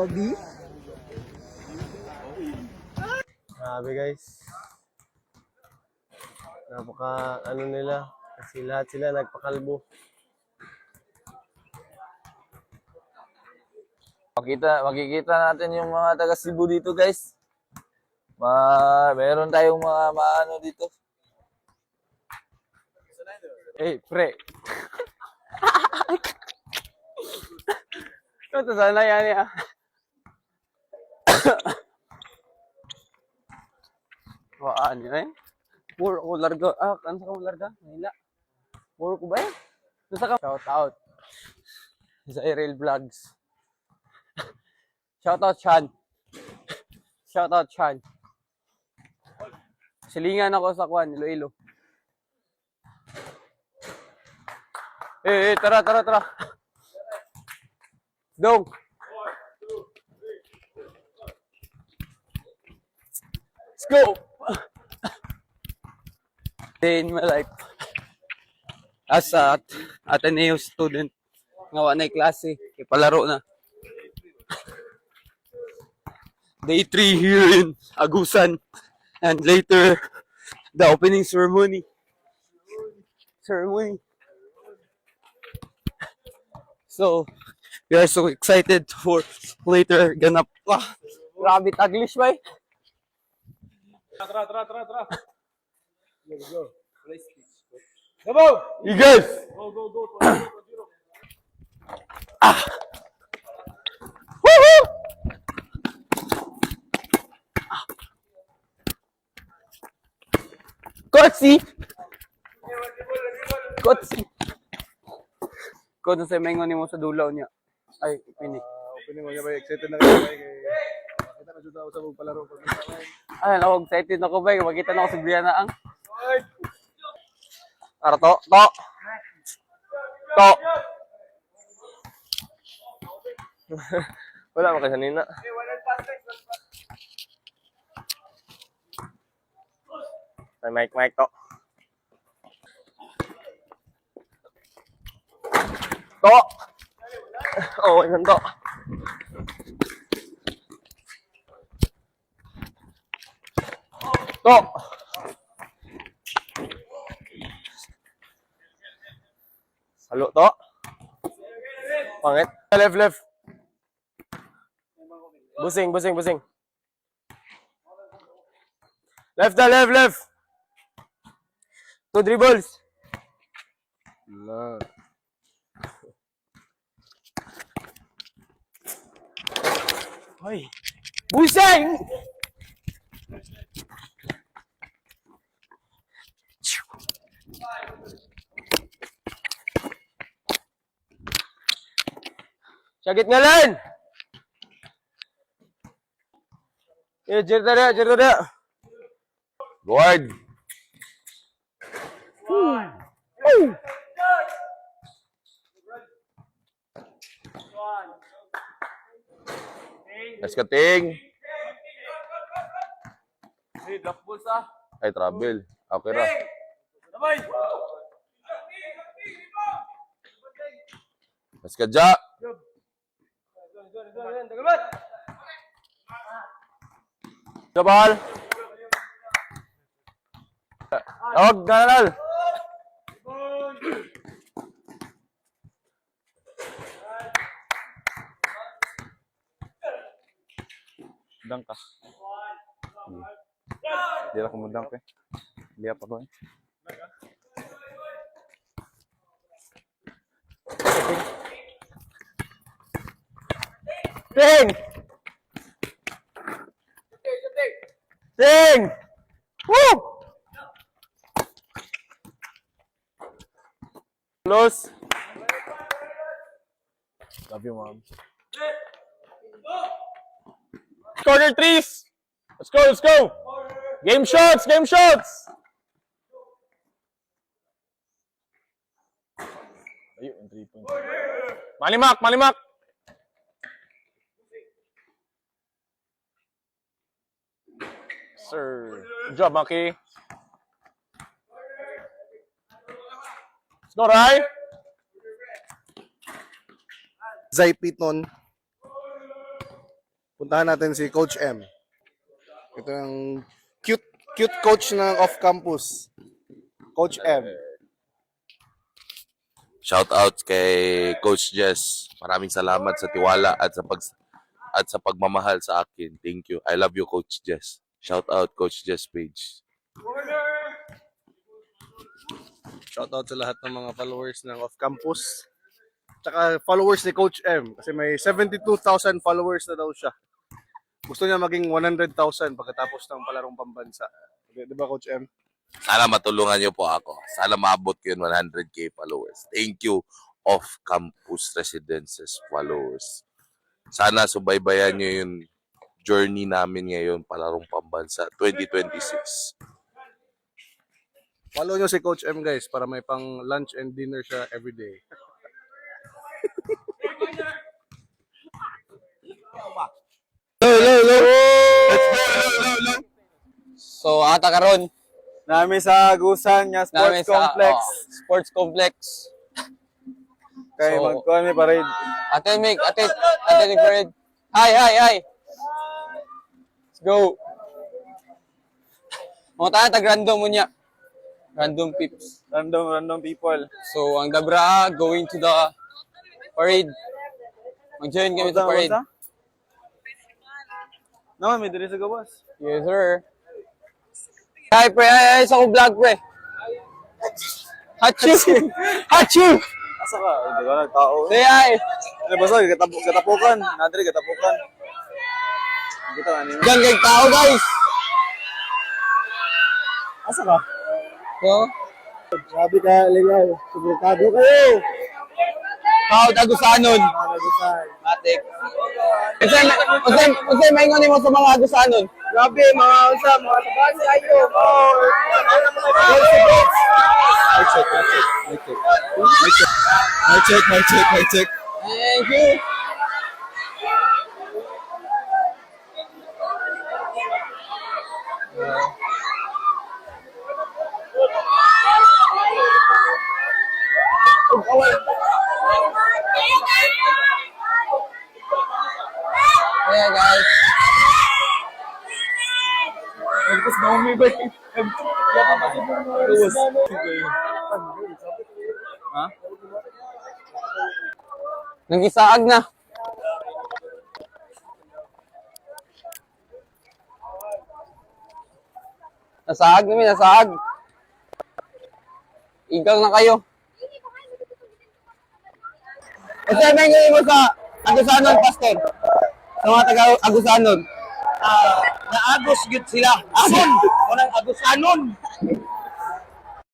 Saudi. Grabe guys. Napaka ano nila. Kasi lahat sila nagpakalbo. Makikita natin yung mga taga Cebu dito, guys. Meron tayong mga maano dito. Eh, pre. Ito sana yan ya. Waan yun eh. Puro ko larga. Ano sa ka mo larga? Manila. Puro ko ba eh? Nasa ka? Shout out. Sa Aerial Vlogs. Shout out, Chan. Shout out, Chan. Silingan ako sa Kwan, Iloilo. Tara. Dong. Let's go. Day in my life. As a Ateneo student. Ngawa na klase. Ipalaro na. Day 3 here in Agusan. And later, the opening ceremony. So, we are so excited for later ganap. Grabe taglish ba eh? Tara. Go. Go. You guys! Go. Woohoo! Kotsi! Kung sa mengon ni mo sa dulaw niya. Ay, pinik. Opening mo niya ba? Excited na kayo ba? Kita na siya sa mong palaro. Ay, ako excited ako ba? Makita na ako si Brianna ang. Ara to. Wala mo kasi nina. Ay, mic to. To! Oo, yun to. To! Halo to. Pangit. Left. Busing. Left. Two dribbles. Na. Hoy. Busing! Sakit ngalan. Cerita. Guard. Let's go, Ting. Ay, travel. Okay ra. Let's go, Ja. Gabal. Ganal. Dunk ka. Hindi ako mo dunk eh. Hindi ako ko eh. Ting! Woo! Close. Love you, mom. Corner threes. Let's go. Game shots. Ayun, 3 points. Malimak. Sir. Good job, Maki. Let's go, Rai. Zay Piton. puntahan natin si Coach M. Ito yung cute coach ng off-campus. Coach M. Shout out kay Coach Jess. Maraming salamat sa tiwala at sa pagmamahal sa akin. Thank you. I love you, Coach Jess. Shout out Coach Jess page. Shoutout sa lahat ng mga followers ng off-campus. Tsaka followers ni Coach M. Kasi may 72,000 followers na daw siya. Gusto niya maging 100,000 pagkatapos ng palarong pambansa. Di ba, Coach M? Sana matulungan niyo po ako. Sana maabot ko yun 100k followers. Thank you, off-campus residences followers. Sana subaybayan niyo yung journey namin ngayon palarong pambansa 2026. Follow nyo si Coach M, guys, para may pang lunch and dinner siya everyday. So, ata karon Nami sa Agusan nga namin Sports Complex. Sports Complex. Kay So, magkuhan mi parade. Ate Mick, ate Nick Fred. Hi. Let's go. Mga tayo, tag-random mo niya. Random peeps. Random people. So, ang Dabra going to the parade. Mag-join kami sa parade. Naman, may diri sa gawas. Yes, sir. Hi, pre. Hi, sa ko vlog, pre. Hachu! Hachu! Asa ka? Ay, di ba nagtao? Say hi! Ano ba sa gatapukan? Nadiri gatapukan. Kita nga nimo. Diyan kay tao, guys! Asa ka? So, Grabe ka, ligaw. Subrukado kayo. Proud Agusanon. Agusan. Matik. Unsay maingon mo sa mga Agusanon? Grabe, mga unsa, mga sabas kayo. Mic check. Thank you. Yeah, guys. Tapos na umi ba? Ha? Nagisaag na. Nasaag namin, nasaag. Igang na kayo. Kasi may ngayon mo sa Agusanon, Pastor. Sa mga taga-Agusanon. Naagos gid sila. Ason! Unang Agusanon.